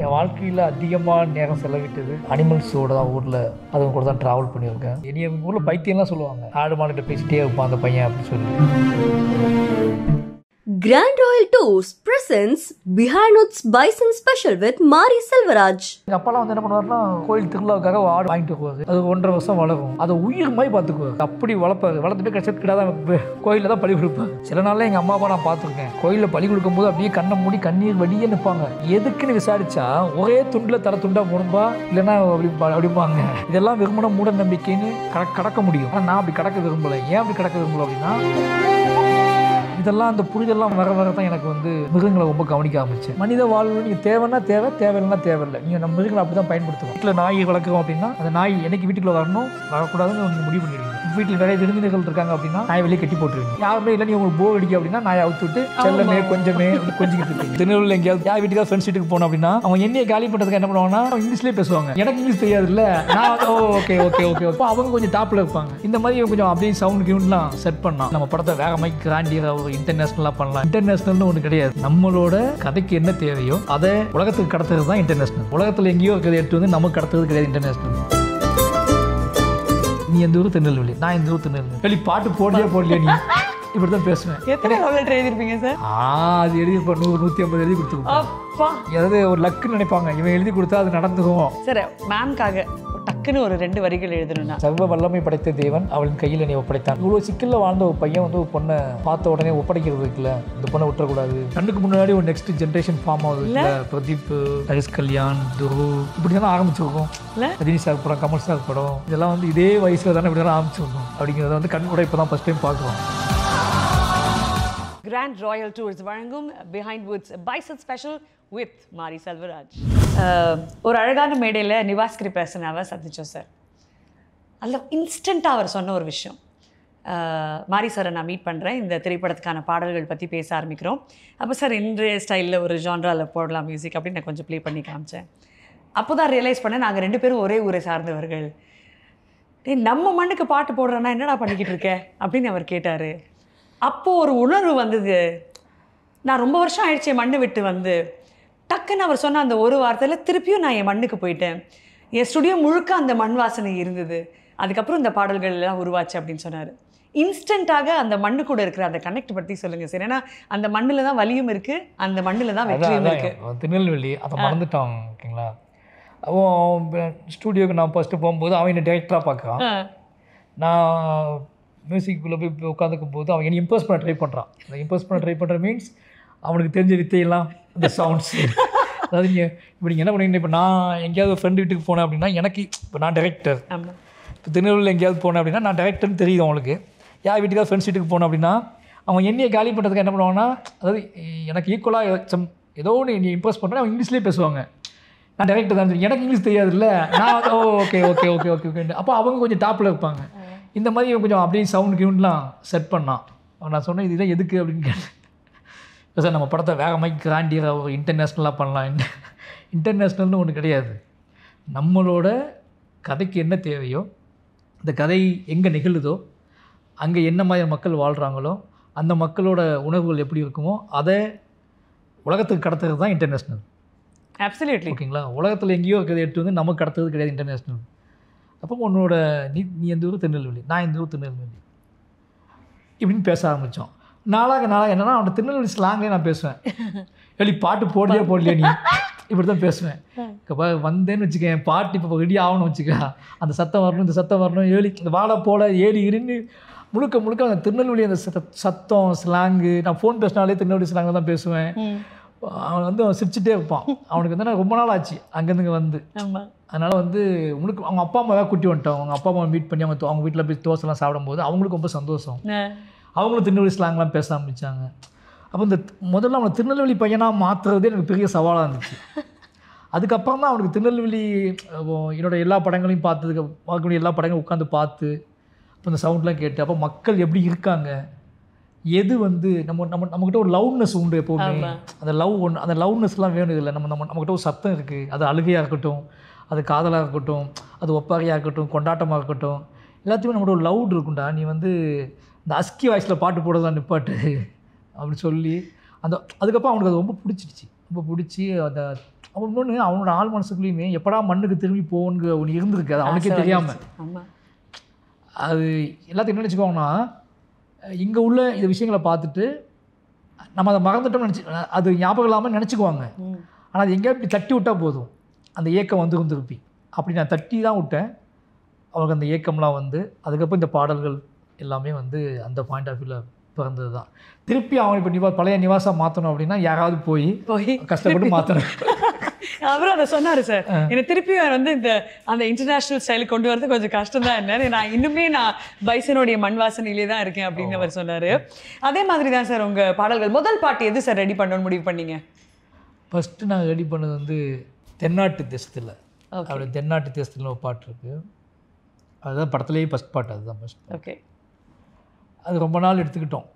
என் வாழ்க்கையில் அதிகமாக நேரம் செலவிட்டது அனிமல்ஸோட தான் ஊரில் அதுவும் கூட தான் ட்ராவல் பண்ணியிருக்கேன். இனி எங்கள் ஊரில் பைத்தியம்லாம் சொல்லுவாங்க, ஆடு மாடுகிட்ட பேசிட்டே இருப்பான் அந்த பையன் அப்படின்னு சொல்லி. Grand Royal Tours presents Behind Woods Bison Special with Mari Selvaraj. எங்கள் அப்பாலாம் வந்து என்ன பண்ணுவாருன்னா, கோயில் திருவிழாவுக்காக ஆடு வாங்கிட்டு வருவாரு. அது 1.5 வருஷம் வளரும், அதை உயிர் மாதிரி பார்த்துக்குவார். அப்படி வளர்ப்பாரு. வளர்த்துட்டு கஷ்டத்து கிடாதான் கோயிலில் தான் பலி கொடுப்பாரு. சில நாளில் எங்கள் அம்மா அப்பா நான் பார்த்துருக்கேன், கோயிலில் பலி கொடுக்கும்போது அப்படியே கண்ணை மூடி கண்ணீர் வடியே நிற்பாங்க. எதுக்குன்னு விசாரிச்சா ஒரே துண்டில் தலை துண்டா முடும்பா இல்லைன்னா அப்படிப்பாங்க. இதெல்லாம் விரும்பின மூட நம்பிக்கைன்னு கடக்க முடியும். ஆனால் நான் அப்படி கடக்க விரும்பலை. ஏன் அப்படி கடக்க விரும்பலை அப்படின்னா, இதெல்லாம் அந்த புரிதெல்லாம் வர தான் எனக்கு வந்து மிருகங்களை ரொம்ப கவனிக்க ஆரம்பிச்சேன். மனித வாழ்வு நீங்கள் தேவைன்னா தேவை, தேவையில்லைன்னா தேவையில்லை. நீங்கள் நம்ம மிருகங்களை அப்படி தான் பயன்படுத்துவோம். வீட்டில் நாய் வளர்க்குறோம் அப்படின்னா அந்த நாய் என்னைக்கு வீட்டுக்குள்ள வரணும் வரக்கூடாதுன்னு நீங்கள் முடிவு பண்ணிடுவீங்க. வீட்டில் நிறைய விருந்தினர்கள் இருக்காங்க அப்படின்னா நாய் வெளியே கட்டி போட்டுருவீங்க. யாருமே இல்லை, நீங்கள் உங்களுக்கு போர் அடிக்க அப்படின்னா நாயை அவுத்து விட்டு செல்லமே கொஞ்சமே கொஞ்சிக்கிட்டு இருக்கீங்க. திருநெல்வேலியில் எங்கேயாவது யார் வீட்டுக்காக ஃப்ரெண்ட்ஸ் வீட்டுக்கு போனோம் அப்படின்னா அவங்க என்னையை காலி பண்ணுறதுக்கு என்ன பண்ணுவாங்கன்னா இங்கிலீஷ்லேயே பேசுவாங்க. எனக்கு இங்கிலீஷ் தெரியாது இல்லை, நான் ஓகே ஓகே ஓகே அப்போ அவங்க கொஞ்சம் டாப்பில் இருப்பாங்க. இந்த மாதிரி கொஞ்சம் அப்படியே சவுண்ட் கியூன்லாம் செட் பண்ணலாம். நம்ம படத்தை வேற மாதிரி கிராண்டியாக ஒரு இன்டர்நேஷனலாக பண்ணலாம். இன்டர்நேஷனல்னு ஒன்று கிடையாது. நம்மளோட கதைக்கு என்ன தேவையோ அதை உலகத்துக்கு கடத்துறது தான் இன்டர்நேஷனல். உலகத்தில் எங்கேயோ இருக்கிறத எடுத்து வந்து நமக்கு கடத்துறது கிடையாது இன்டர்நேஷனல். நீ எந்த ஊர்? திருநெல்வேலி. நான் எந்த ஊர்? திருநெல்வேலி. பாட்டு போடலையா நீ இப்படி தான் பேசுவேன். எத்தனை நாவல் எழுதிருப்பீங்க சார்? அது எழுதிருப்பேன் 100-150 எழுதி கொடுத்துருக்கோம். ஏதாவது ஒரு லக்குன்னு நினைப்பாங்க, இவன் எழுதி கொடுத்தா அது நடந்துக்கும். சார் மேம்காக டக்குன்னு ஒரு 2 வரிகள் எழுதணும்னா, சர்வ வல்லமை படைத்த தேவன் அவளின் கையில் நீ ஒப்படைத்தான். இவ்வளோ சிக்கலில் வாழ்ந்த ஒரு பையன் வந்து ஒரு பொண்ணை பார்த்த உடனே ஒப்படைக்கிறது இருக்குல்ல, இந்த பொண்ணை விட்டுறக்கூடாது. கண்ணுக்கு முன்னாடி ஒரு நெக்ஸ்ட் ஜென்ரேஷன் ஃபார்ம் ஆகுது இல்லை, பிரதீப், ஹரிஷ் கல்யாண், துரு இப்படி தானே ஆரம்பிச்சிருக்கோம். ரஜினி சார் படம், கமல் சார் படம் இதெல்லாம் வந்து இதே வயசில் தானே இப்படி தானே ஆரம்பிச்சிருக்கோம். அப்படிங்கிறத வந்து கண் கூட இப்போ தான் ஃபஸ்ட் டைம் பார்க்குறோம். கிராண்ட் ராயல் டூர்ஸ் வழங்கும் behind Woods bison special with Mari Selvaraj. ஒரு அழகான மேடையில் நிவாஸ்கிரி பிரசனாவை சந்தித்தோம் சார். அதில் இன்ஸ்டண்ட்டாக அவர் சொன்ன ஒரு விஷயம், மாரி சாரை நான் மீட் பண்ணுறேன், இந்த திரைப்படத்துக்கான பாடல்கள் பற்றி பேச ஆரம்பிக்கிறோம். அப்போ சார் இன்றைய ஸ்டைலில் ஒரு ஜான்ராவில் போடலாம் மியூசிக் அப்படின்னு நான் கொஞ்சம் ப்ளே பண்ணி காமிச்சேன். அப்போ தான் ரியலைஸ் பண்ணேன், நாங்கள் 2 பேரும் ஒரே ஊரை சார்ந்தவர்கள். நம்ம மண்ணுக்கு பாட்டு போடுறேன்னா என்னடா பண்ணிக்கிட்டு இருக்க அப்படின்னு அவர் கேட்டார். அப்போது ஒரு உணர்வு வந்தது. நான் ரொம்ப வருஷம் ஆயிடுச்சு என் மண்ணை விட்டு வந்து. டக்குன்னு அவர் சொன்ன அந்த ஒரு வார்த்தையில் திருப்பியும் நான் என் மண்ணுக்கு போயிட்டேன். என் ஸ்டுடியோ முழுக்க அந்த மண் வாசனை இருந்தது. அதுக்கப்புறம் இந்த பாடல்கள் எல்லாம் உருவாச்சு அப்படின்னு சொன்னார். இன்ஸ்டண்ட்டாக அந்த மண்ணு கூட இருக்கிற அந்த கனெக்ட் பற்றி சொல்லுங்கள் சார். ஏன்னா அந்த மண்ணில் தான் வலியும் இருக்குது, அந்த மண்ணில் தான் வெற்றியும் இருக்குது. திருநெல்வேலி அதை மறந்துட்டான் ஓகேங்களா. அவன் ஸ்டூடியோக்கு நான் ஃபஸ்ட்டு போகும்போது அவன் என்னை டைரக்டராக பார்க்குறான். நான் மியூசிக்குள்ளே போய் உட்காந்துக்கும் போது அவன் என்னை இம்ப்ரெஸ் பண்ண ட்ரை பண்ணுறான். அந்த இம்ப்ரெஸ் பண்ண ட்ரை பண்ணுற மீன்ஸ் அவனுக்கு தெரிஞ்ச வித்தையெல்லாம் இந்த சவுண்ட்ஸ். அதாவது இப்போ நீங்கள் என்ன பண்ணுவீங்க, இப்போ நான் எங்கேயாவது ஃப்ரெண்டு வீட்டுக்கு போனேன் அப்படின்னா எனக்கு இப்போ நான் டைரக்டர், இப்போ திருநெல்வேலியில் எங்கேயாவது போனேன் அப்படின்னா நான் டைரக்டர்னு தெரியுது அவனுக்கு. யார் வீட்டுக்காவது ஃப்ரெண்ட்ஸ் வீட்டுக்கு போனேன் அப்படின்னா அவன் என்னையை காலி பண்ணுறதுக்கு என்ன பண்ணுவாங்கன்னா, அதாவது எனக்கு ஈக்குவலாக ஏதோ ஒன்று என்னை இம்ப்ரெஸ் பண்ணுறேன், அவன் இங்கிலீஷ்லேயே பேசுவாங்க. நான் டைரக்டர் தான், எனக்கு இங்கிலீஷ் தெரியாது இல்லை, நான் okay okay okay okay okay அப்போ அவங்க கொஞ்சம் டாப்பில் இருப்பாங்க. இந்த மாதிரி கொஞ்சம் அப்படியே சவுண்ட் கியூன்லாம் செட் பண்ணான். நான் சொன்னேன் இதுதான் எதுக்கு அப்படின்னு கேட்டேன். சார் நம்ம படத்தை வேற மாதிரி கிராண்டியாக ஒரு இன்டர்நேஷ்னலாக பண்ணலாம். இன்டர்நேஷ்னல்னு ஒன்று கிடையாது. நம்மளோட கதைக்கு என்ன தேவையோ, இந்த கதை எங்கே நிகழுதோ அங்கே என்ன மாதிரி மக்கள் வாழ்கிறாங்களோ அந்த மக்களோட உணர்வுகள் எப்படி இருக்குமோ அதை உலகத்துக்கு கடத்துறது தான் இன்டர்நேஷ்னல். அப்சல்யூட்லி ஓகேங்களா. உலகத்தில் எங்கேயோ இருக்கிறத எடுத்து வந்து நமக்கு கடத்துறது கிடையாது இன்டர்நேஷ்னல். அப்போ உன்னோட நீ எந்த ஊர்? திருநெல்வேலி. நான் எந்த ஊர்? திருநெல்வேலி. இப்படின்னு பேச ஆரம்பித்தோம். நாளாக என்னென்னா அவன் திருநெல்வேலி ஸ்லாங்லேயே நான் பேசுவேன். பாட்டு போடலையா நீ இப்படி தான் பேசுவேன். இப்போ வந்தேன்னு வச்சுக்க, என் பாட்டு இப்போ ரெடி ஆகணும்னு வச்சுக்க, அந்த சத்தம் வரணும், இந்த சத்தம் வரணும், இந்த வாழை போல ஏழி இருந்து முழுக்க அந்த திருநெல்வேலி அந்த சத்தம் ஸ்லாங்கு. நான் ஃபோன் பேசினாலே திருநெல்வேலி ஸ்லாங்கில் தான் பேசுவேன். அவன் வந்து அவன் சிரிச்சுட்டே இருப்பான். அவனுக்கு வந்து நான் ரொம்ப நாள் ஆச்சு அங்கேருந்து வந்து. அதனால் வந்து உனக்கு அவங்க அப்பா அம்மா தான் கூட்டி வந்துட்டோம். அவங்க அப்பா அம்மா மீட் பண்ணி அவங்க வீட்டில் போய் தோசைலாம் சாப்பிடும்போது அவங்களுக்கு ரொம்ப சந்தோஷம். அவங்களும் திருநெல்வேலி ஸ்லாங்லாம் பேச ஆரம்பித்தாங்க. அப்போ இந்த முதல்ல அவனை திருநெல்வேலி பையனாக மாற்றுறதே எனக்கு பெரிய சவாலாக இருந்துச்சு. அதுக்கப்புறம் தான் அவனுக்கு திருநெல்வேலி என்னோடய எல்லா படங்களையும் பார்க்கக்கூடிய எல்லா படங்களையும் உட்காந்து பார்த்து அப்போ இந்த சவுண்ட்லாம் கேட்டு அப்போ மக்கள் எப்படி இருக்காங்க, எது வந்து நம்மக்கிட்ட ஒரு லவ்னஸ் உண்டு எப்போவுமே. அந்த லவ்னஸ்லாம் வேணும். இல்லை நம்மக்கிட்ட ஒரு சத்தம் இருக்குது. அது அழுகையாக இருக்கட்டும், அது காதலாக இருக்கட்டும், அது ஒப்பாரியாக இருக்கட்டும், கொண்டாட்டமாக இருக்கட்டும், எல்லாத்தையுமே நம்மளோட ஒரு லவுட் இருக்குண்டா. நீ வந்து இந்த அஸ்கி வாய்ஸில் பாட்டு போடுறதா நிப்பாட்டு அப்படி சொல்லி அதுக்கப்புறம் அவனுக்கு அது ரொம்ப பிடிச்சிடுச்சு. ரொம்ப பிடிச்சி அவன் இன்னொன்று அவனோட ஆள் மனசுக்குள்ளேயுமே எப்படா மண்ணுக்கு திரும்பி போகணுங்க ஒன்று இருந்திருக்கு, அது அவனுக்கே தெரியாமல். ஆமாம். அது எல்லாத்தையும் என்ன நினச்சிக்கோங்கன்னா, இங்கே உள்ள இந்த விஷயங்களை பார்த்துட்டு நம்ம அதை மறந்துட்டோம்னு அது ஞாபகம் இல்லாமல் நினச்சிக்குவாங்க. ஆனால் அது எங்கேயா இப்படி தட்டி விட்டால் போதும், அந்த ஏக்கம் வந்து திருப்பி. அப்படி நான் தட்டி தான் விட்டேன். அவங்களுக்கு அந்த ஏக்கம்லாம் வந்து அதுக்கப்புறம் இந்த பாடல்கள் எல்லாமே வந்து அந்த பாயிண்ட் ஆஃப் வியூவில் பிறந்தது தான். திருப்பி அவன் இப்போ பழைய நிவாசாக மாற்றணும் அப்படின்னா யாராவது போய் கஷ்டப்பட்டு மாற்றணும். அவரும் அதை சொன்னார் சார், என்னை திருப்பி வந்து அந்த இன்டர்நேஷ்னல் ஸ்டைலுக்கு கொண்டு வரது கொஞ்சம் கஷ்டம் தான் என்ன, நான் இன்னுமே பைசனுடைய மண் வாசனையிலே தான் இருக்கேன் அப்படின்னு அவர் சொன்னார். அதே மாதிரி தான் சார் உங்கள் பாடல்கள். முதல் பாட்டு எது சார் ரெடி பண்ணணும்னு முடிவு பண்ணீங்க? ஃபஸ்ட்டு நாங்கள் ரெடி பண்ணது வந்து தென்னாட்டு தேசத்தில். அப்படி தென்னாட்டு தேசத்தில் ஒரு பாட்டு இருக்குது, அதுதான் படத்துலேயே ஃபஸ்ட் பாட்டு, அதுதான் ஃபஸ்ட். ஓகே. அது ரொம்ப நாள் எடுத்துக்கிட்டோம்.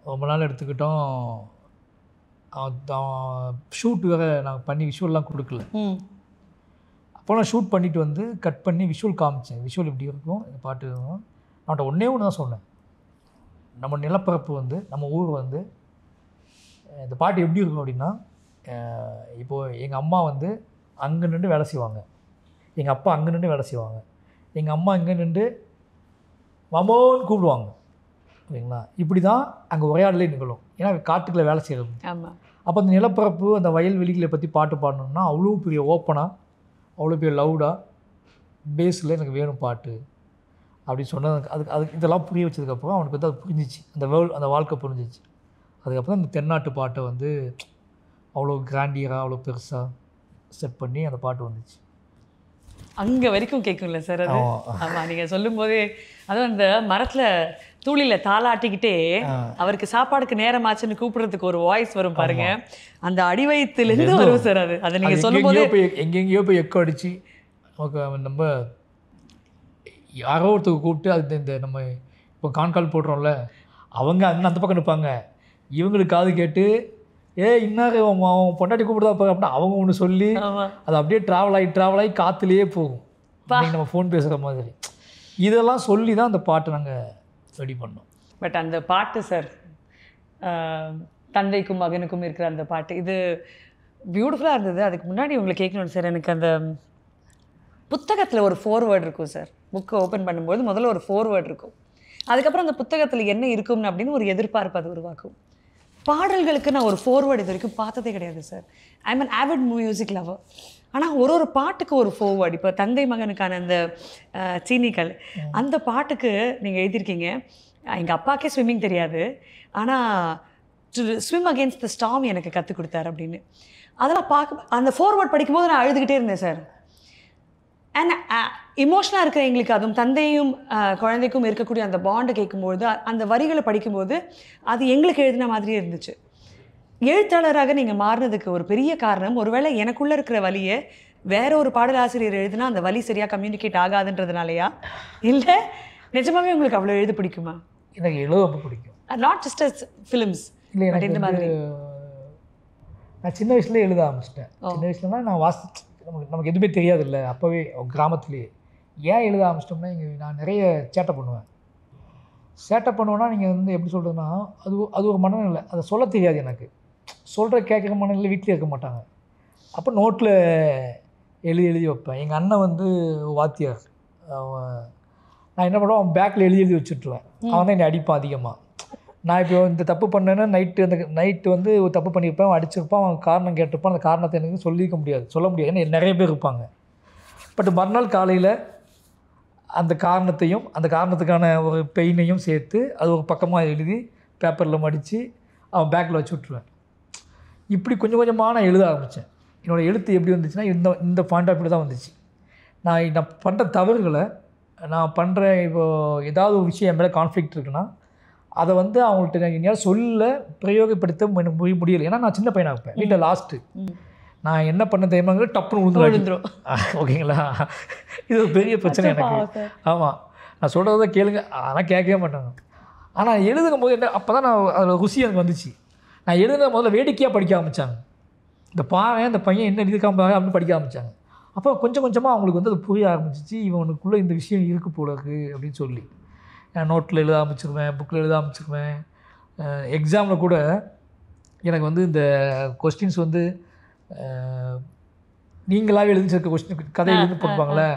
ஷூட் வேறு நாங்கள் பண்ணி விஷுவல்லாம் கொடுக்கல. அப்போ நான் ஷூட் பண்ணிவிட்டு வந்து கட் பண்ணி விஷுவல் காமிச்சேன். விஷுவல் இப்படி இருக்கும், இந்த பாட்டு இருக்கும். நான் ஒன்றே ஒன்று தான் சொன்னேன், நம்ம நிலப்பரப்பு வந்து நம்ம ஊர் வந்து இந்த பாட்டு எப்படி இருக்கும் அப்படின்னா, இப்போது எங்கள் அம்மா வந்து அங்கே நின்று வேலை செய்வாங்க, எங்கள் அப்பா அங்கே நின்று வேலை செய்வாங்க, எங்கள் அம்மா இங்கே நின்று மாமோன்னு கூப்பிடுவாங்க, ஓகேங்களா? இப்படி தான் அங்கே உரையாடலே நிகழும். ஏன்னா காட்டுக்குள்ளே வேலை செய்கிறது. ஆமாம். அப்போ அந்த நிலப்பரப்பு அந்த வயல்வெளிகளை பற்றி பாட்டு பாடணுன்னா அவ்வளோ பெரிய ஓப்பனாக, அவ்வளோ பெரிய லவுடாக பேஸில் எனக்கு வேணும் பாட்டு அப்படின்னு சொன்னது. அதுக்கு இதெல்லாம் புரிய வச்சதுக்கப்புறம் அவனுக்கு வந்து அது புரிஞ்சிச்சு, அந்த வாழ்க்கை புரிஞ்சிச்சு. அதுக்கப்புறம் இந்த தென்னாட்டு பாட்டை வந்து அவ்வளோ கிராண்டியராக அவ்வளோ பெருசாக செட் பண்ணி அந்த பாட்டு வந்துச்சு. அங்கே வரைக்கும் கேட்கும்ல சார் அது? ஆமாம். நீங்கள் சொல்லும்போதே அதுவும் அந்த மரத்தில் தூளியில் தாளாட்டிக்கிட்டே அவருக்கு சாப்பாடுக்கு நேரமாச்சுன்னு கூப்பிடுறதுக்கு ஒரு வாய்ஸ் வரும் பாருங்க, அந்த அடிவயத்திலேருந்து வரும் சார் அது. அதை நீங்கள் சொல்லும்போது எங்கெங்கேயோ போய் எக்கோ அடிச்சு நம்ம யாரோ ஒருத்தருக்கு கூப்பிட்டு அது இந்த நம்ம இப்போ கான்கால் போடுறோம்ல, அவங்க அந்த பக்கம் நிற்பாங்க, இவங்களுக்கு காது கேட்டு இன்னாரு அவன் பொண்டாட்டி கூப்பிடுதா அப்படின்னா அவங்க ஒன்று சொல்லி அது அப்படியே ட்ராவல் ஆகி காற்றுலேயே போகும். நம்ம ஃபோன் பேசுகிற மாதிரி இதெல்லாம் சொல்லி தான் அந்த பாட்டை நாங்கள் ரெடி பண்ணோம். பட் அந்த பாட்டு சார், தந்தைக்கும் மகனுக்கும் இருக்கிற அந்த பாட்டு, இது பியூட்டிஃபுல்லாக இருந்தது. அதுக்கு முன்னாடி உங்களுக்கு கேட்கணும் சார், எனக்கு அந்த புத்தகத்தில் ஒரு ஃபோர்வேர்டு இருக்கும் சார். புக்கை ஓப்பன் பண்ணும்போது முதல்ல ஒரு ஃபோர்வேர்டு இருக்கும், அதுக்கப்புறம் அந்த புத்தகத்தில் என்ன இருக்கும்னு அப்படின்னு ஒரு எதிர்பார்ப்பு அது உருவாக்கும். பாடல்களுக்கு நான் ஒரு ஃபோர்வேர்டு இது வரைக்கும் பார்த்ததே கிடையாது sir. I am an Avid music lower. ஆனால் ஒரு பாட்டுக்கு ஒரு ஃபோர்வேர்டு. இப்போ தந்தை மகனுக்கான அந்த சீனிகள், அந்த பாட்டுக்கு நீங்கள் எழுதியிருக்கீங்க, எங்கள் அப்பாக்கே ஸ்விம்மிங் தெரியாது, ஆனால் to swim against the storm எனக்கு கற்றுக் கொடுத்தாரு அப்படின்னு. அதெல்லாம் அந்த ஃபோர்வேர்ட் படிக்கும்போது நான் அழுதுகிட்டே இருந்தேன் சார். அண்ட் இமோஷனாக இருக்கிற எங்களுக்கு, அதுவும் தந்தையும் குழந்தைக்கும் இருக்கக்கூடிய அந்த பாண்டை கேட்கும்போது, அந்த வரிகளை படிக்கும்போது அது எங்களுக்கு எழுதின மாதிரியே இருந்துச்சு. எழுத்தாளராக நீங்கள் மாறினதுக்கு ஒரு பெரிய காரணம், ஒருவேளை எனக்குள்ளே இருக்கிற வலியை வேற ஒரு பாடலாசிரியர் எழுதுனா அந்த வலி சரியாக கம்யூனிகேட் ஆகாதுன்றதுனாலயா, இல்லை நிஜமாவே உங்களுக்கு அவ்வளோ எழுத பிடிக்குமா? எனக்கு எழுத ரொம்ப பிடிக்கும். நாட் ஜஸ்ட் அஸ் ஃபிலிம்ஸ், இல்லை பட் இந்த மாதிரி. நான் சின்ன வயசுலேயே எழுத ஆரம்பிச்சிட்டேன். சின்ன வயசுலனா நான் நமக்கு எதுவுமே தெரியாது இல்லை, அப்போவே கிராமத்துலேயே. ஏன் எழுத ஆரம்பிச்சிட்டோம்னா, நான் நிறைய சேட்டை பண்ணுவேன்னா நீங்கள் வந்து எப்படி சொல்கிறதுனா, அது ஒரு மனநிலை, அதை சொல்ல தெரியாது எனக்கு. சொல்கிற கேட்குற மனநிலை வீட்டிலே இருக்க மாட்டாங்க. அப்போ நோட்டில் எழுதி வைப்பேன். எங்கள் அண்ணன் வந்து வாத்தியார், நான் என்ன பண்ணுவேன், அவன் பேக்கில் எழுதி வச்சுட்ருவேன். அவன் தான் என்னை அடிப்பான் அதிகமாக. நான் இப்போ இந்த தப்பு பண்ணேன்னா நைட்டு வந்து ஒரு தப்பு பண்ணியிருப்பேன், அவன் அடிச்சிருப்பான், அவன் காரணம் கேட்டிருப்பான். அந்த காரணத்தை எனக்கு சொல்ல முடியாது, ஏன்னா நிறைய பேர் இருப்பாங்க. பட் மறுநாள் காலையில் அந்த காரணத்தையும் அந்த காரணத்துக்கான ஒரு பெயினையும் சேர்த்து அது ஒரு பக்கமாக எழுதி பேப்பரில் மடித்து அவன் பேக்கில் வச்சு விட்ருவேன். இப்படி கொஞ்சம் கொஞ்சமாக நான் எழுத ஆரம்பித்தேன். என்னோடய எழுத்து எப்படி வந்துச்சுன்னா இந்த பாயிண்ட் ஆஃப் வியூ தான் வந்துச்சு. நான் பண்ணுற தவறுகளை நான் பண்ணுறேன். இப்போது ஏதாவது ஒரு விஷயம் என் மேலே கான்ஃப்ளிக்ட் இருக்குன்னா அதை வந்து அவங்கள்ட்ட நான் எங்கேயாவது சொல்ல பிரயோகப்படுத்த எனக்கு முடியலை. ஏன்னா நான் சின்ன பையனாக இருப்பேன், வீட்டில் லாஸ்ட்டு. நான் என்ன பண்ண தெரியுமாங்க, டப்புன்னு விழுந்துரும். ஓகேங்களா, இது ஒரு பெரிய பிரச்சனை எனக்கு. ஆமாம், நான் சொல்கிறத கேளுங்க, ஆனால் கேட்கவே மாட்டாங்க. ஆனால் எழுதும் போது என்ன, அப்போ தான் நான் அதில் ருசி எனக்கு வந்துச்சு. நான் எழுதுன முதல்ல வேடிக்கையாக படிக்க ஆரம்பித்தாங்க. இந்த இந்த பையன் என்ன எழுதிக்காம அப்படின்னு படிக்க ஆரம்பித்தாங்க. அப்போ கொஞ்சம் கொஞ்சமாக அவங்களுக்கு வந்து அது புரிய ஆரம்பிச்சிச்சு, இவனுக்குள்ளே இந்த விஷயம் இருக்குது போல இருக்குது அப்படின்னு சொல்லி. நான் நோட்டில் எழுத ஆரம்பிச்சிருவேன், புக்கில் எழுத ஆரம்பிச்சிருவேன். எக்ஸாமில் கூட எனக்கு வந்து இந்த கொஸ்டின்ஸ் வந்து நீங்களாகவே எழுதிச்சிருக்க கொஸ்டின் கதை எழுதி போட்டுப்பாங்களே,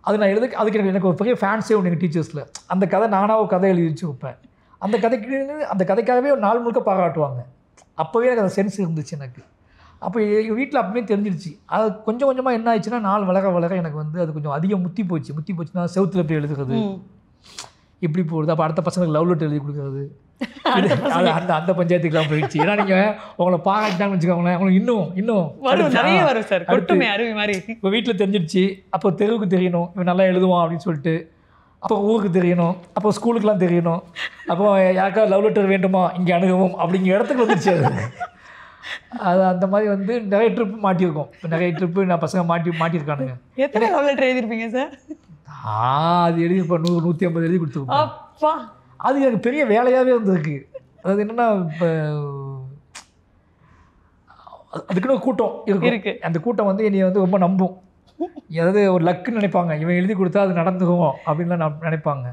அது நான் அதுக்கு எனக்கு ஒரு பெரிய ஃபேன்ஸே ஒன்று எங்கள் டீச்சர்ஸில். அந்த கதை நானாக ஒரு கதை எழுதி வச்சு வைப்பேன். அந்த கதைக்காகவே ஒரு நாள் முழுக்க பாராட்டுவாங்க. அப்போவே எனக்கு அந்த சென்ஸ் இருந்துச்சு எனக்கு. அப்போ எங்கள் வீட்டில் அப்பவே தெரிஞ்சிருச்சு. அது கொஞ்சம் கொஞ்சமாக என்ன ஆயிடுச்சுன்னா, நாள் வளர எனக்கு வந்து அது கொஞ்சம் அதிகம் முத்தி போச்சுன்னா செவுத்தில் போய் எழுதுறது இப்படி போடுது. அப்போ அடுத்த பசங்களுக்கு லவ் லெட்டர் எழுதி கொடுக்குறது, அந்த பஞ்சாயத்துக்குலாம் போயிடுச்சு. ஏன்னா நீங்கள் உங்களை பாராட்டான்னு வச்சுக்கோங்களேன், அவங்களுக்கு இன்னும் நிறைய வரும் சார், கொட்டுமே அருவி மாதிரி. இப்போ வீட்டில் தெரிஞ்சிருச்சு, அப்போ தெருவுக்கு தெரியணும் இவன் நல்லா எழுதுவான் அப்படின்னு சொல்லிட்டு. அப்போ ஊருக்கு தெரியணும், அப்போ ஸ்கூலுக்குலாம் தெரியணும், அப்போ யாருக்காவது லவ் லெட்டர் வேண்டுமா இங்கே அணுகவும் அப்படிங்கிற இடத்துக்கு வந்துருச்சு. அது அந்த மாதிரி வந்து நிறைய ட்ரிப்பு மாட்டியிருக்கோம். இப்போ நிறைய ட்ரிப்பு நான் பசங்க மாட்டியிருக்கானுங்க. எத்தனை லவ் லெட்டர் எழுதிருப்பீங்க சார்? அது எழுதியிருப்பேன் 100-150 எழுதி கொடுத்துருப்போம். அப்பா, அது எனக்கு பெரிய வேலையாகவே இருந்திருக்கு. அதாவது என்னென்னா, இப்போ அதுக்குன்னு கூட்டம் இருக்கு. அந்த கூட்டம் வந்து என்னை வந்து ரொம்ப நம்பும். ஏதாவது ஒரு லக்குன்னு நினைப்பாங்க, இவன் எழுதி கொடுத்தா அது நடந்துக்கும் அப்படின்லாம் நினைப்பாங்க.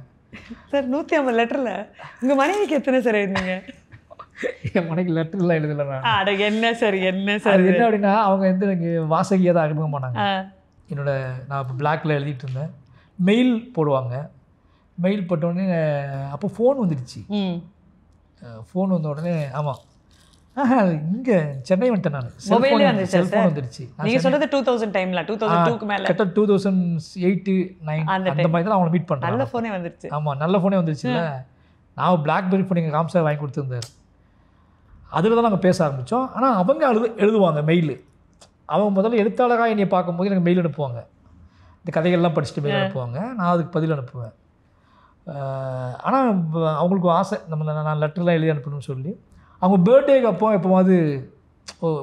சார் 150 லெட்டரில் உங்கள் மனைவிக்கு எத்தனை சார் எழுதிங்க? என் மனைவி லெட்டர்லாம் எழுதலை நான். என்ன சார் என்ன அப்படின்னா, அவங்க வந்து எனக்கு வாசகியாக தான் அறிமுகம் பண்ணாங்க. நான் இப்போ பிளாக்ல எழுதிட்டு இருந்தேன். மெயில் போடுவாங்க. மெயில் போட்டோடனே அப்போ ஃபோன் வந்துடுச்சு. ஃபோன் வந்த உடனே ஆமாம் இங்கே சென்னை வந்துட்டேன் நான். செல்ஃபோன் வந்துடுச்சு. நீங்கள் சொல்கிறது 2000 டைமில் 2002க்கு மேலே கரெக்டாக 2008-9 அந்த மாதிரி தான் அவங்களை மீட் பண்ணுறேன். நல்ல ஃபோனே வந்துருச்சு. ஆமாம், நல்ல ஃபோனே வந்துருச்சுல்ல. நான் பிளாக்பெரி ஃபோன் எங்கள் ராம் சார் வாங்கி கொடுத்துருந்தார். அதில் தான் நாங்கள் பேச ஆரம்பித்தோம். ஆனால் அவங்க எழுதுவாங்க மெயில். அவங்க முதல்ல எழுத்தாளராக என்னை பார்க்கும்போது எனக்கு மெயில் அனுப்புவாங்க. இந்த கதைகள்லாம் படிச்சுட்டு மெயில் அனுப்புவாங்க. நான் அதுக்கு பதில் அனுப்புவேன். ஆனால் அவங்களுக்கு ஆசை நான் லெட்டர்லாம் எழுதி அனுப்பணும்னு சொல்லி. அவங்க பர்த்டேக்கு எப்போவாது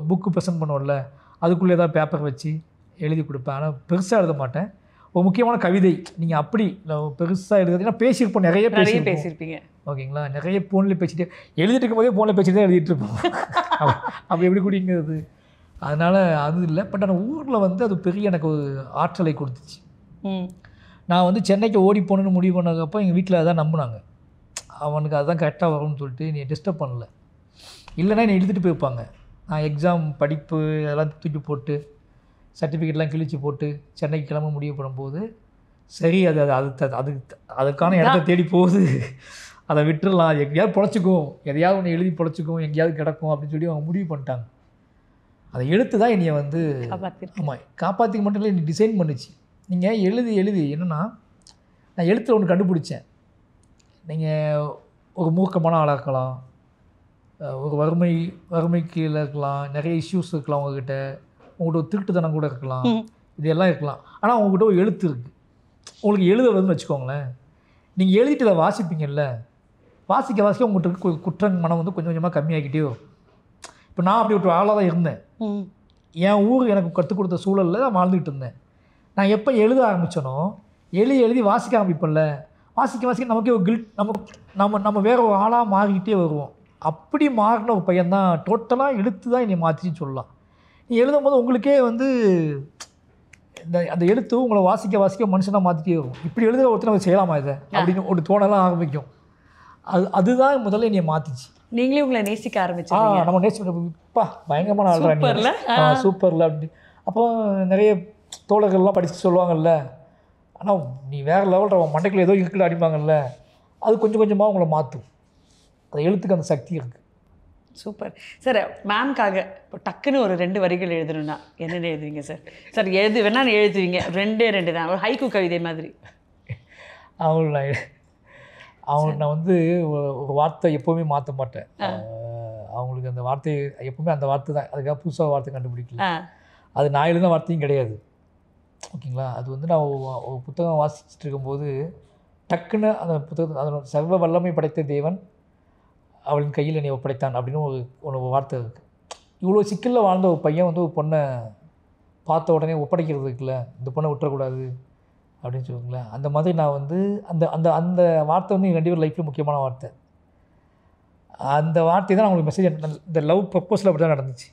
புக்கு ப்ரெசென்ட் பண்ணுவோம்ல, அதுக்குள்ளே ஏதாவது பேப்பர் வச்சு எழுதி கொடுப்பேன். ஆனால் பெருசாக எழுத மாட்டேன். ஒரு முக்கியமான கவிதை நீங்கள் அப்படி பெருசாக எழுதுறது. ஏன்னா பேசியிருப்போம், நிறைய பேசியிருப்பீங்க. ஓகேங்களா, நிறைய ஃபோனில் பேசிட்டு எழுதிட்டு இருக்கும்போதே ஃபோனில் பேசிட்டு தான் எழுதிட்டு இருப்போம். அப்படி எப்படி குடிங்கிறது. அதனால் அது இல்லை. பட் ஆனால் ஊரில் வந்து அது பெரிய எனக்கு ஒரு ஆற்றலை கொடுத்துச்சு. நான் வந்து சென்னைக்கு ஓடி போகணுன்னு முடிவு பண்ணக்கப்போ எங்கள் வீட்டில் அதான் நம்பினாங்க. அவனுக்கு அதுதான் கரெக்டாக வரும்னு சொல்லிட்டு நீ டிஸ்டர்ப் பண்ணல. இல்லைன்னா என்னை எழுதிட்டு போயிருப்பாங்க. நான் எக்ஸாம் படிப்பு அதெல்லாம் தூக்கி போட்டு சர்டிஃபிகேட்லாம் கிழிச்சு போட்டு சென்னைக்கு கிளம்ப முடிவு பண்ணும்போது, சரி அதுக்கான இடத்த தேடி போகுது, அதை விட்டுடலாம், எங்கேயாவது பொழைச்சிக்கும், எதையாவது ஒன்று எழுதி பொழைச்சிக்கும், எங்கேயாவது கிடக்கும் அப்படின்னு சொல்லி அவங்க முடிவு பண்ணிட்டாங்க. அதை எழுத்து தான் என்னையை வந்து ஆமாம் காப்பாற்றிக்க மட்டும் இல்லை, என்னை டிசைன் பண்ணிச்சு. நீங்கள் எழுதி என்னென்னா, நான் எழுத்தில் ஒன்று கண்டுபிடிச்சேன். நீங்கள் ஒரு மூர்க்கமான ஆளாக இருக்கலாம், ஒரு வறுமைக்கு இருக்கலாம், நிறைய இஷ்யூஸ் இருக்கலாம், உங்கள்கிட்ட ஒரு திருட்டுத்தனம் கூட இருக்கலாம், இதெல்லாம் இருக்கலாம். ஆனால் உங்கள்கிட்ட ஒரு எழுத்து இருக்குது, உங்களுக்கு எழுத வருதுன்னு வச்சுக்கோங்களேன். நீங்கள் எழுதிட்டு அதை வாசிப்பீங்கள்ல, வாசிக்க உங்கள்கிட்ட குற்றம் மனம் வந்து கொஞ்சம் கொஞ்சமாக கம்மியாகிட்டே வரும். இப்போ நான் அப்படி ஒரு ஆளாக தான் இருந்தேன். என் ஊர் எனக்கு கற்றுக் கொடுத்த சூழலில் நான் வாழ்ந்துக்கிட்டு இருந்தேன். நான் எப்போ எழுத ஆரம்பித்தனோ, எழுதி வாசிக்க ஆரம்பிப்பேன்ல, வாசிக்க நமக்கே ஒரு கில்ட், நம்ம வேறு ஒரு ஆளாக மாறிக்கிட்டே வருவோம். அப்படி மாறின ஒரு பையன் தான் டோட்டலாக எழுத்து தான் என்னை மாற்றின்னு சொல்லலாம். நீ எழுதும் போது உங்களுக்கே வந்து அந்த எழுத்து உங்களை வாசிக்க மனுஷனாக மாற்றிட்டே வரும். இப்படி எழுதுகிற ஒருத்தர் நம்ம செய்யலாமா இதை அப்படின்னு ஒரு தோணலாம் ஆரம்பிக்கும். அதுதான் முதல்ல என்னை மாற்றிச்சு. நீங்களே உங்களை நேசிக்க ஆரம்பிச்சு. நம்ம நேசிப்பா பயங்கரமான ஆள்றாங்க, சூப்பரில் அப்படி. அப்போ நிறைய தோழர்கள்லாம் படித்து சொல்லுவாங்கல்ல, ஆனால் நீ வேறு லெவலில் மண்டைக்குள்ள ஏதோ இருக்குல்ல அடிப்பாங்கல்ல, அது கொஞ்சம் கொஞ்சமாக உங்களை மாற்றும். அது எழுத்துக்கு அந்த சக்தி இருக்குது. Super sir. மேம்காக இப்போ டக்குன்னு ஒரு 2 வரிகள் எழுதணுன்னா என்னென்ன எழுதுவீங்க சார்? சார் வேணால் எழுதுவீங்க, 2 தான், ஒரு ஹைக்கூ கவிதை மாதிரி. அவங்களுக்கு நான் வந்து ஒரு வார்த்தை எப்போவுமே மாற்ற மாட்டேன். அவங்களுக்கு அந்த வார்த்தை எப்போவுமே அந்த வார்த்தை தான், அதுக்காக புதுசாக வார்த்தை கண்டுபிடிக்கல. அது நான் எழுதின வார்த்தையும் கிடையாது. ஓகேங்களா, அது வந்து நான் ஒரு புத்தகம் வாசிச்சுட்டு இருக்கும்போது டக்குன்னு அந்த புத்தகத்தை அதோட சர்வ வல்லமை படைத்த தேவன் அவளின் கையில் என்னை ஒப்படைத்தான் அப்படின்னு ஒரு வார்த்தை இருக்குது. இவ்வளோ சிக்கலில் வாழ்ந்த ஒரு பையன் வந்து ஒரு பொண்ணை பார்த்த உடனே ஒப்படைக்கிறது இருக்குல்ல, இந்த பொண்ணை விட்டுறக்கூடாது அப்படின்னு சொல்லுங்களேன். அந்த மாதிரி நான் வந்து அந்த அந்த அந்த வார்த்தை வந்து என் 2 பேர் லைஃப்பில் முக்கியமான வார்த்தை. அந்த வார்த்தை தான் நான் உங்களுக்கு மெசேஜ். இந்த லவ் ப்ரப்போஸில் அப்படி தான் நடந்துச்சு.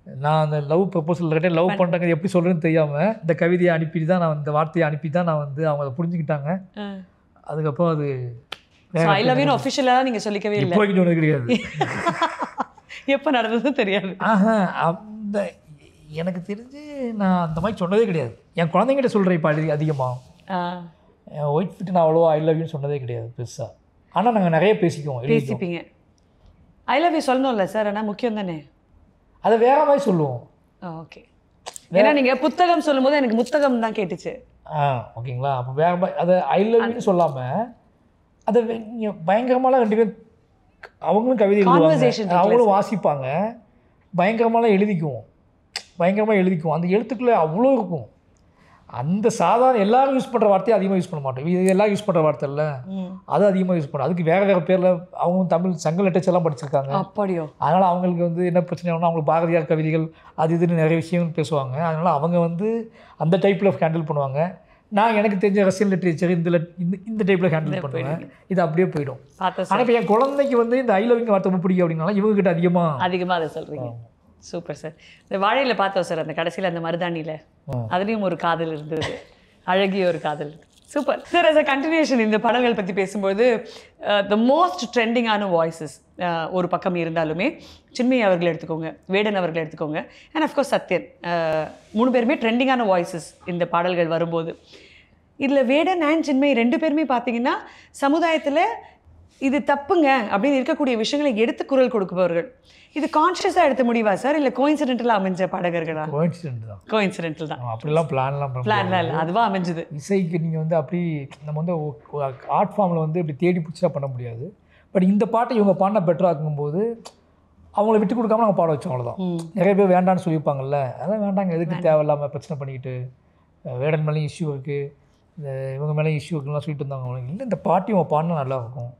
நான் அந்த லவ் ப்ரப்போசல் கிட்டே லவ் பண்ணுறேங்க எப்படி சொல்கிறேன்னு தெரியாமல் இந்த கவிதையை அனுப்பி தான் நான் இந்த வார்த்தையை அனுப்பி தான் நான் வந்து அவங்க அதை புரிஞ்சுக்கிட்டாங்க. அதுக்கப்புறம் அது ஐ லவ் யூ ஆஃபிஷியலாக நீங்கள் சொல்லிக்கவே இல்லை, இப்போ ஒன்று கிடையாது. எப்போ நடந்ததும் தெரியாது. அந்த எனக்கு தெரிஞ்சு நான் அந்த மாதிரி சொன்னதே கிடையாது. என் குழந்தைங்கிட்ட சொல்கிறேன் இப்போ அதிகமாக. என் ஒய்ஃப் கிட்ட நான் அவ்வளோ ஐ லவ் யூன்னு சொன்னதே கிடையாது பெருசாக. ஆனால் நாங்கள் நிறைய பேசிப்பீங்க. ஐ லவ் யூ சொல்லணும்ல சார், ஆனால் முக்கியம் தானே. அதை வேற மாதிரி சொல்லுவோம். ஓகே, ஏன்னா நீங்கள் புத்தகம் சொல்லும்போது எனக்கு புத்தகம் தான் கேட்டுச்சு. ஓகேங்களா. அப்போ வேற மாதிரி அதை ஐ லவ் யூன்னு சொல்லாமல் அதை பயங்கரமாலாம் ரெண்டு பேரும் அவங்களும் கவிதை எழுதுவாங்க, அவங்களும் வாசிப்பாங்க, பயங்கரமாலாம் எழுதிக்குவோம். அந்த எழுத்துக்களை அவ்வளோ இருக்கும். அந்த சாதாரண எல்லாரும் யூஸ் பண்ணுற வார்த்தையை அதிகமாக யூஸ் பண்ண மாட்டோம். இது எல்லாம் யூஸ் பண்ணுற வார்த்தை இல்லை, அது அதிகமாக யூஸ் பண்ணும். அதுக்கு வேறு பேரில் அவங்க தமிழ் சங்க லிட்டரேச்சர்லாம் படிச்சிருக்காங்க. அப்படியோ? அதனால் அவங்களுக்கு என்ன பிரச்சனை ஆகும்னா அவங்களுக்கு பாரதியார் கவிதைகள் அது இதுன்னு நிறைய விஷயம் பேசுவாங்க. அதனால் அவங்க அந்த டைப்பில் ஹேண்டில் பண்ணுவாங்க. நான் எனக்கு தெரிஞ்ச ரஷ்யன் லிட்ரேச்சர் இந்த டைப்பில் ஹேண்டில் பண்ணுவேன். இது அப்படியே போயிடும். ஆனால் இப்போ என் குழந்தைக்கு இந்த ஐ லவ்விங் வார்த்தை ரொம்ப பிடிக்கும் அப்படின்னாலும் இவங்ககிட்ட அதிகமாக அதை சொல்கிறீங்க. Super sir. இந்த வாழையில் பார்த்தோம் சார், அந்த கடைசியில் அந்த மருதாணியில் அதுலேயும் ஒரு காதல் இருந்தது, அழகிய ஒரு காதல். Super sir. as a continuation இந்த படங்கள் பற்றி பேசும்போது த மோஸ்ட் ட்ரெண்டிங்கான வாய்ஸஸ் ஒரு பக்கம் இருந்தாலுமே சின்மயி அவர்கள் எடுத்துக்கோங்க, வேடன் அவர்கள் எடுத்துக்கோங்க, அண்ட் அஃப்கோர்ஸ் சத்யன், 3 பேருமே ட்ரெண்டிங்கான வாய்ஸஸ் இந்த பாடல்கள் வரும்போது. இதில் வேடன் அண்ட் சின்மயி 2 பேருமே பார்த்தீங்கன்னா சமுதாயத்தில் இது தப்புங்க அப்படின்னு இருக்கக்கூடிய விஷயங்களை எடுத்து குரல் கொடுப்பவர்கள். இது கான்ஷியஸாக எடுத்த முடிவா சார், இல்லை கோயின்சிடென்டலாக அமைஞ்ச பாடகர்களா? கோயின்சிடென்டல் தான். அப்படிலாம் பிளான்லாம் இல்லை, அதுவாக அமைஞ்சது. இசைக்கு நீங்கள் அப்படி நம்ம ஆர்ட் ஃபார்மில் இப்படி தேடி பிடிச்சா பண்ண முடியாது. பட் இந்த பாட்டை இவங்க பாடினா பெட்டராக இருக்கும்போது அவங்கள விட்டு கொடுக்காம நாங்கள் பாட வச்சோம், அவ்வளோதான். நிறைய பேர் வேண்டான்னு சொல்லியிருப்பாங்க, அதெல்லாம் வேண்டாங்க, எதுக்கு தேவையில்லாமல் பிரச்சனை பண்ணிக்கிட்டு, வேடன் மேலேயும் இஷ்யூ இருக்குது, இந்த இவங்க மேலேயும் இஷ்யூ இருக்குலாம் சொல்லிட்டு இருந்தாங்க. இல்லை, இந்த பாட்டி இவங்க பாடினா நல்லாயிருக்கும்,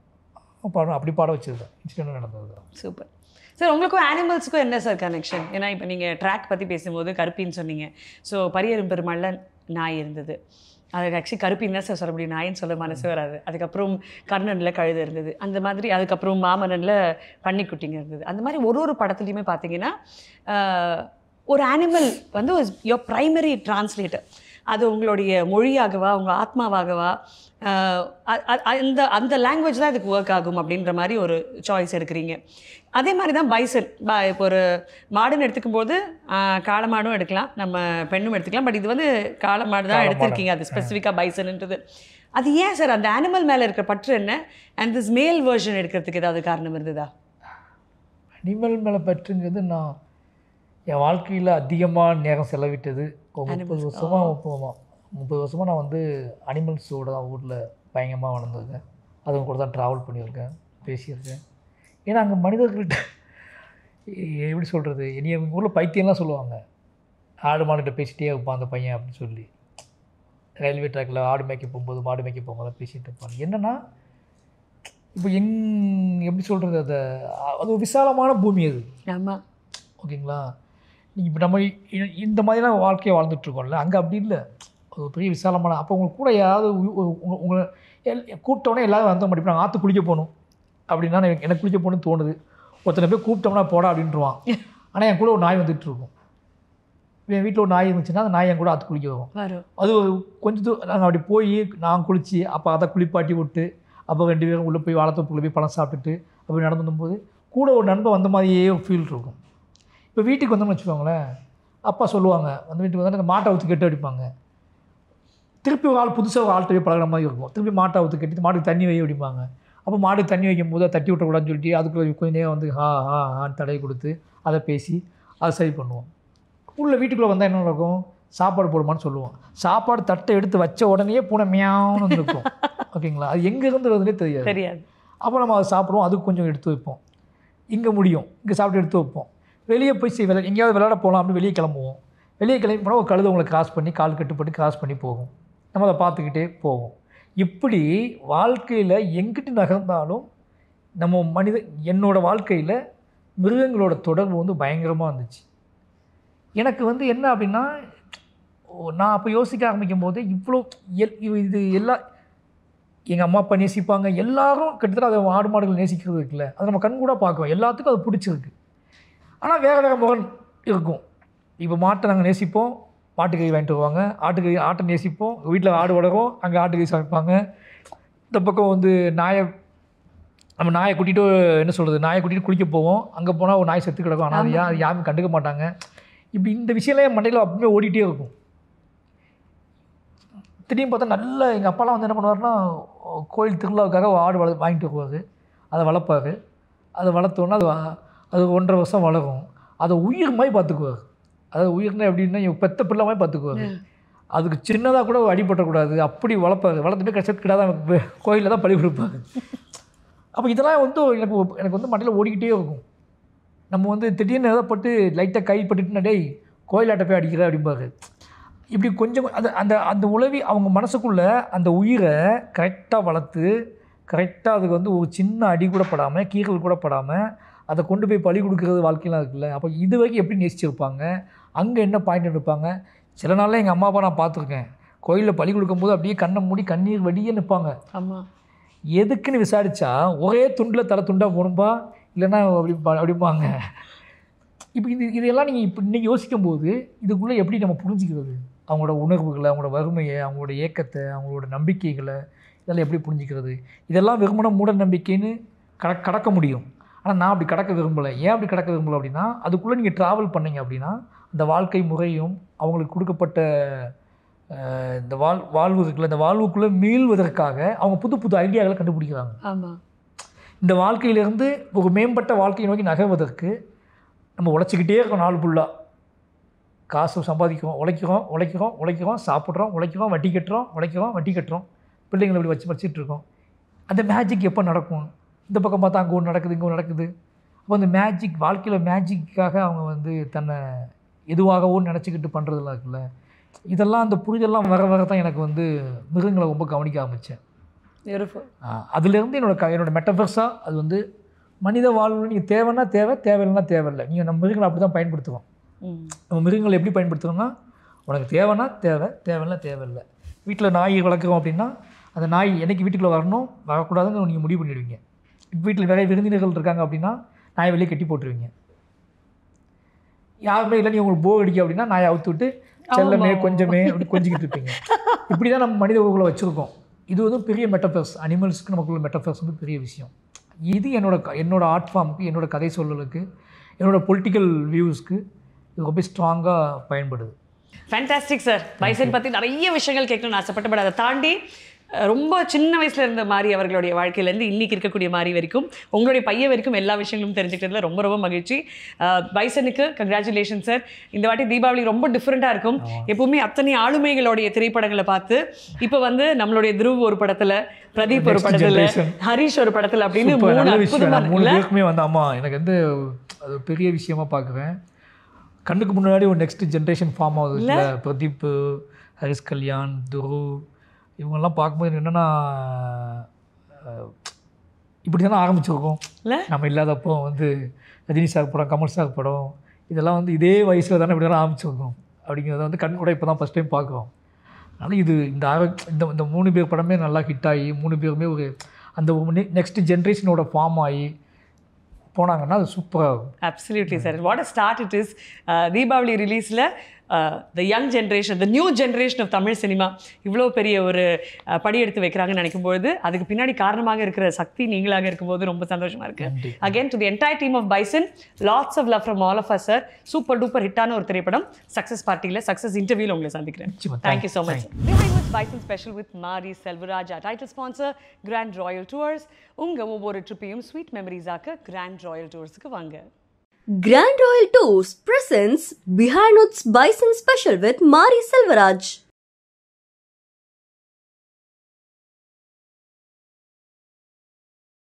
பாடணும், அப்படி பாட வச்சது தான் இன்சிடென்ட் நடந்தது. Super sir. உங்களுக்கும் அனிமல்ஸுக்கும் என்ன சார் கனெக்ஷன்? ஏன்னா இப்போ நீங்கள் ட்ராக் பற்றி பேசும்போது கருப்பின்னு சொன்னீங்க. ஸோ பரியரும் பெருமாளில் நாய் இருந்தது. அதுக்கு ஆக்சுவலி கருப்பின்னு தான் சார் சொல்ல முடியும், நாயின்னு சொல்ல மனசு வராது. அதுக்கப்புறம் கர்ணனில் கழுது இருந்தது, அந்த மாதிரி. அதுக்கப்புறம் மாமன்னனில் பன்னிக்குட்டிங்க இருந்தது. அந்த மாதிரி ஒரு படத்துலையுமே பார்த்தீங்கன்னா ஒரு அனிமல் யோர் ப்ரைமரி டிரான்ஸ்லேட்டர். அது உங்களுடைய மொழியாகவா, உங்கள் ஆத்மாவாகவா, அந்த லாங்குவேஜ் தான் இதுக்கு ஒர்க் ஆகும் அப்படின்ற மாதிரி ஒரு சாய்ஸ் எடுக்கிறீங்க. அதே மாதிரி தான் பைசன். இப்போ ஒரு மாடுன்னு எடுத்துக்கும் போது காளமாடும் எடுக்கலாம், நம்ம பெண்ணும் எடுத்துக்கலாம். பட் இது காளமாடு தான் எடுத்திருக்கீங்க, அது ஸ்பெசிஃபிக்காக பைசன்ன்றது. அது ஏன் சார் அந்த அனிமல் மேலே இருக்கிற பற்று என்ன? அண்ட் திஸ் மேல் வெர்ஷன் எடுக்கிறதுக்கு ஏதாவது காரணம் இருந்ததா? அனிமல் மேலே பற்றுங்கிறது நான் என் வாழ்க்கையில் அதிகமாக நேரம் செலவிட்டது 30 வருஷமாக நான் அனிமல்ஸோட தான் ஊரில் பயங்கரமாக வளர்ந்துருக்கேன். அதுவும் கூட தான் ட்ராவல் பண்ணியிருக்கேன், பேசியிருக்கேன். ஏன்னா அங்கே மனிதர்கள்ட்ட எப்படி சொல்கிறது, இனி எங்கள் ஊரில் பைத்தியம்லாம் சொல்லுவாங்க, ஆடு மாடுகிட்ட பேசிகிட்டே இருப்பான் அந்த பையன் அப்படின்னு சொல்லி. ரயில்வே ட்ராக்கில் ஆடு மேய்க்க போகும்போது மாடு மேய்க்க போகும்போது பேசிகிட்டு இருப்பாங்க. என்னென்னா இப்போ எப்படி சொல்கிறது, அது ஒரு விசாலமான பூமி அது. ஆமாம், ஓகேங்களா. நீங்கள் இப்போ நம்ம இந்த மாதிரிலாம் வாழ்க்கையை வாழ்ந்துட்டுருக்கோம்ல, அங்கே அப்படி இல்லை, ஒரு பெரிய விசாலமான. அப்போ உங்களுக்கு கூட யாராவது உங்களை கூப்பிட்டோன்னே எல்லோரும் வந்த மாட்டேன், ஆற்று குளிக்க போகணும் அப்படின்னா எனக்கு குளிக்க போகணுன்னு தோணுது. ஒருத்தனை போய் கூப்பிட்டோம்னா போடா அப்படின்ட்டுருவான். ஆனால் என் கூட ஒரு நாய் வந்துட்டுருக்கும். என் வீட்டில் ஒரு நாய் இருந்துச்சுன்னா அந்த நாய் என் கூட ஆற்று குளிக்க வரும். அது கொஞ்சம் தூரம் நாங்கள் அப்படி போய் நான் குளித்து அப்போ அதை குளிப்பாட்டி விட்டு அப்போ 2 பேரும் உள்ளே போய் வாழைத்தோப்புக்குள்ளே போய் பழம் சாப்பிட்டுட்டு அப்படி நடந்து வந்தபோது கூட ஒரு நண்பன் வந்த மாதிரியே ஒரு ஃபீல் இருக்கும். இப்போ வீட்டுக்கு வந்தோம்னு வச்சுக்கோங்களேன், அப்பா சொல்லுவாங்க, அந்த வீட்டுக்கு அந்த மாட்டை ஊற்றி கெட்டு அடிப்பாங்க. திருப்பி ஒரு ஆள் புதுசாக ஒரு ஆள்கிட்ட போய் பழகிற மாதிரி இருக்கும். திருப்பி மாட்டை ஊற்றி கட்டி மாட்டுக்கு தண்ணி வைக்க அடிப்பாங்க. அப்போ மாடு தண்ணி வைக்கும்போது அதை தட்டி விட்டக்கூடாதுன்னு சொல்லிட்டு அதுக்கு கொஞ்சம் நேரம் ஹான்னு தடவை கொடுத்து அதை பேசி அதை சரி பண்ணுவோம். உள்ள வீட்டுக்குள்ளே வந்தால் என்ன நடக்கும், சாப்பாடு போடுமான்னு சொல்லுவோம். சாப்பாடு தட்டை எடுத்து வச்ச உடனே பூனை மியாவுன்னு வந்துருக்கும். ஓகேங்களா. அது எங்கேருந்து வருதுன்னே தெரியாது. அப்போ நம்ம அதை சாப்பிடுவோம், அதுக்கு கொஞ்சம் எடுத்து வைப்போம். இங்கே முடியும், இங்கே சாப்பிட்டு எடுத்து வைப்போம். வெளியே போய் எங்கேயாவது விளையாட போகலாம் அப்படின்னு வெளியே கிளம்புவோம். வெளியே கிளம்பி போனால் ஒரு கழுதை உங்களை கிராஸ் பண்ணி கால் கட்டுப்பட்டு கிராஸ் பண்ணி போகும். நம்ம அதை பார்த்துக்கிட்டே போவோம். இப்படி வாழ்க்கையில் எங்கிட்டு நகர்ந்தாலும் நம்ம என்னோடய வாழ்க்கையில் மிருகங்களோட தொடர்பு பயங்கரமாக இருந்துச்சு. எனக்கு என்ன அப்படின்னா, நான் அப்போ யோசிக்க ஆரம்பிக்கும் போது இவ்வளோ இது எல்லாம் எங்கள் அம்மா அப்பா நேசிப்பாங்க, எல்லோரும் கிட்டத்தட்ட அதை ஆடு மாடுகள் நேசிக்கிறது இருக்குல்ல, அதை நம்ம கண் கூட பார்க்குறோம், எல்லாத்துக்கும் அது பிடிச்சிருக்கு. ஆனால் வேறு முகம் இருக்கும். இப்போ மாட்டை நாங்கள் நேசிப்போம், மாட்டுக்கறி வாங்கிட்டு வருவாங்க, ஆட்டை நேசிப்போம், வீட்டில் ஆடு வளரும், அங்கே ஆட்டுக்கறி சமைப்பாங்க. இந்த பக்கம் நம்ம நாயை கூட்டிகிட்டு நாயை கூட்டிகிட்டு குளிக்க போவோம், அங்கே போனால் ஒரு நாய் செத்து கிடக்கும், ஆனால் அது யாரும் கண்டுக்க மாட்டாங்க. இப்படி இந்த விஷயம்லாம் என் மண்டையில் அப்பவுமே ஓடிட்டே இருக்கும். திடீர்னு பார்த்தா நல்லா எங்கள் அப்பாலாம் வந்து என்ன பண்ணுவாருன்னா, கோயில் திருவிழாவுக்காக ஆடு வாங்கிட்டு வருவார். அதை வளர்ப்பார். அதை வளர்த்தோன்னா அது 1.5 வருஷம் வளரும். அதை உயிர் மாதிரி பார்த்துக்குவார். அதாவது உயிர்னா எப்படின்னா பெத்த பிள்ளை மாதிரி பார்த்துக்குவார். அதுக்கு சின்னதாக கூட அடிபட்டக்கூடாது, அப்படி வளர்ப்பார். வளர்த்துட்டு கஷ்டத்துக்கிட்ட தான் கோயிலில் தான் பழி கொடுப்பார். அப்போ இதெல்லாம் வந்து எனக்கு வந்து மண்டையில் ஓடிக்கிட்டே இருக்கும். நம்ம வந்து திடீர்னு ஏதாவது பட்டு லைட்டாக கைப்பட்டுட்டுனா டேய் கோயிலாட்ட போய் அடிக்கிற அப்படிம்பாரு. இப்படி கொஞ்சம் அந்த உளவி அவங்க மனசுக்குள்ளே அந்த உயிரை கரெக்டாக வளர்த்து கரெக்டாக அதுக்கு வந்து ஒரு சின்ன அடி கூட படாமல் கீறல் கூட படாமல் அதை கொண்டு போய் பழி கொடுக்குறது வாழ்க்கையெலாம் இருக்குல்ல. அப்போ இது வரைக்கும் எப்படி நேசிச்சிருப்பாங்க, அங்கே என்ன பாயிண்ட் எடுப்பாங்க. சில நாளில் எங்கள் அம்மா அப்பா நான் பார்த்துருக்கேன், கோயிலில் பழி கொடுக்கும்போது அப்படியே கண்ணை மூடி கண்ணீர் வடியே நிற்பாங்க. ஆமாம். எதுக்குன்னு விசாரித்தா ஒரே துண்டில் தலை துண்டாக போகணும்பா, இல்லைன்னா அப்படிம்பாங்க. இப்போ இதெல்லாம் நீங்கள் இப்போ இன்றைக்கி யோசிக்கும்போது இதுக்குள்ளே எப்படி நம்ம புரிஞ்சிக்கிறது, அவங்களோட உணர்வுகளை, அவங்களோட வறுமையை, அவங்களோட ஏக்கத்தை, அவங்களோட நம்பிக்கைகளை இதெல்லாம் எப்படி புரிஞ்சிக்கிறது. இதெல்லாம் வெறுமன மூட நம்பிக்கைன்னு கடக்க முடியும். ஆனால் நான் அப்படி கடக்க விரும்பலை. ஏன் அப்படி கடக்க விரும்பலை அப்படின்னா, அதுக்குள்ளே நீங்கள் ட்ராவல் பண்ணிங்க அப்படின்னா அந்த வாழ்க்கை முறையும் அவங்களுக்கு கொடுக்கப்பட்ட இந்த வாழ்வு இருக்குல்ல, இந்த வாழ்வுக்குள்ளே மீள்வதற்காக அவங்க புது புது ஐடியாக்களை கண்டுபிடிக்கிறாங்க. ஆமாம். இந்த வாழ்க்கையிலேருந்து ஒரு மேம்பட்ட வாழ்க்கையை நோக்கி நகர்வதற்கு நம்ம உழைச்சிக்கிட்டே இருக்கோம். நாள் ஃபுல்லாக காசு சம்பாதிக்கிறோம், உழைக்கிறோம், சாப்பிட்றோம், வட்டி கட்டுறோம், பிள்ளைங்களை இப்படி வச்சுட்ருக்கோம். அந்த மேஜிக் எப்போ நடக்கும்? இந்த பக்கம் பார்த்தா அங்கே ஒன்று நடக்குது, இங்கே ஒன்று நடக்குது. அப்போ அந்த மேஜிக் வாழ்க்கையில் மேஜிக்காக அவங்க வந்து தன்னை எதுவாகவும் நினச்சிக்கிட்டு பண்ணுறதுலாம் இருக்குல்ல. இதெல்லாம் அந்த புரிதெல்லாம் வர தான் எனக்கு வந்து மிருகங்களை ரொம்ப கவனிக்க ஆரம்பித்தேன். அதுலேருந்து என்னோட மெட்டஃபர்ஸாக அது வந்து மனித வாழ்வு நீங்கள் தேவைன்னா தேவையில்லைன்னா தேவையில்லை. நீங்கள் நம்ம மிருகங்களை அப்படி தான் பயன்படுத்துவோம். நம்ம மிருகங்களை எப்படி பயன்படுத்துகிறோம்னா, உனக்கு தேவைன்னா தேவையில்லை தேவையில்லை. வீட்டில் நாய் வளர்க்குறோம் அப்படின்னா அந்த நாய் என்னைக்கு வீட்டுக்குள்ளே வரக்கூடாதுன்னு நீங்கள் முடிவு பண்ணிடுவீங்க. இப்போ வீட்டில் நிறைய விருந்தினர்கள் இருக்காங்க அப்படின்னா நாயை வெளியே கட்டி போட்டுருவீங்க. யாருமே இல்லை, நீ உங்களுக்கு போர் அடிக்க அப்படின்னா நாயை அவுத்து விட்டு செல்லமே கொஞ்சமே அப்படி கொஞ்சிக்கிட்டு இருப்பீங்க. இப்படி தான் நம்ம மனித உறவுகளை வச்சுருக்கோம். இது வந்து பெரிய மெட்டஃபர்ஸ். அனிமல்ஸுக்கு நமக்குள்ள மெட்டஃபர்ஸ் வந்து பெரிய விஷயம். இது என்னோட ஆர்ட் ஃபார்முக்கு, என்னோட கதை சொல்லலுக்கு, என்னோட பொலிட்டிக்கல் வியூஸ்க்கு இது ரொம்ப ஸ்ட்ராங்காக பயன்படுது. Fantastic sir. பைசன் பற்றி நிறைய விஷயங்கள் கேட்கணும்னு ஆசைப்பட்டு, பட் அதை தாண்டி ரொம்ப சின்ன வயசில் இருந்த மாரி அவர்களுடைய வாழ்க்கையிலேருந்து இன்றைக்கி இருக்கக்கூடிய மாரி வரைக்கும், உங்களுடைய பையன் வரைக்கும் எல்லா விஷயங்களும் தெரிஞ்சுக்கிறதுல ரொம்ப ரொம்ப மகிழ்ச்சி. பைசனுக்கு கங்க்ராச்சுலேஷன் சார். இந்த வாட்டி தீபாவளி ரொம்ப டிஃப்ரெண்ட்டாக இருக்கும். எப்பவுமே அத்தனை ஆளுமைகளுடைய திரைப்படங்களை பார்த்து இப்போ வந்து நம்மளுடைய துருவ் ஒரு படத்தில், பிரதீப் ஒரு படத்தில், ஹரிஷ் ஒரு படத்தில் அப்படின்னு 3 பேருக்குமே வந்து அம்மா எனக்கு வந்து அது பெரிய விஷயமா பார்க்குவேன். கண்ணுக்கு முன்னாடி ஒரு நெக்ஸ்ட் ஜென்ரேஷன் ஃபார்ம் ஆகுது இல்லை. பிரதீப், ஹரிஷ் கல்யாண், துரு இவங்கெல்லாம் பார்க்கும்போது என்னென்னா இப்படி தானே ஆரம்பிச்சிருக்கோம். இல்லை நம்ம இல்லாதப்போ வந்து ரஜினி சார் படம், கமல் சார் படம் இதெல்லாம் வந்து இதே வயசில் தானே இப்படி தானே ஆரம்பிச்சிருக்கோம். அப்படிங்கிறத வந்து கண் கூட இப்போ தான் ஃபஸ்ட் டைம் பார்க்குறோம். அதனால் இது இந்த 3 பேர் படமே நல்லா ஹிட் ஆகி 3 பேருமே ஒரு அந்த நெக்ஸ்ட் ஜென்ரேஷனோட ஃபார்ம் ஆகி போனாங்கன்னா அது சூப்பராக இருக்கும். Absolutely sir. What a start it is. Deepavali ரிலீஸில் the young generation, the new generation of Tamil cinema இவ்வளோ பெரிய ஒரு படி எடுத்து வைக்கிறாங்கன்னு நினைக்கும்போது அதுக்கு பின்னாடி காரணமாக இருக்கிற சக்தி நீங்களாக இருக்கும்போது ரொம்ப சந்தோஷமாக இருக்குது. Again to the entire team of Bison, lots of love from all of us sir. Super duper ஹிட்டான ஒரு திரைப்படம். சக்ஸஸ் பார்ட்டியில், சக்ஸஸ் இன்டர்வியூவில் உங்களை சந்திக்கிறேன். Thank you so much. Behind with Bison special with Mari Selvaraj. Title sponsor grand royal tours. உங்கள் ஒவ்வொரு ட்ரிப்பையும் ஸ்வீட் மெமரிஸாக்க கிராண்ட் ராயல் டூர்ஸுக்கு வாங்க. Grand Royal Tours presents Behind Bison Special with Mari Selvaraj.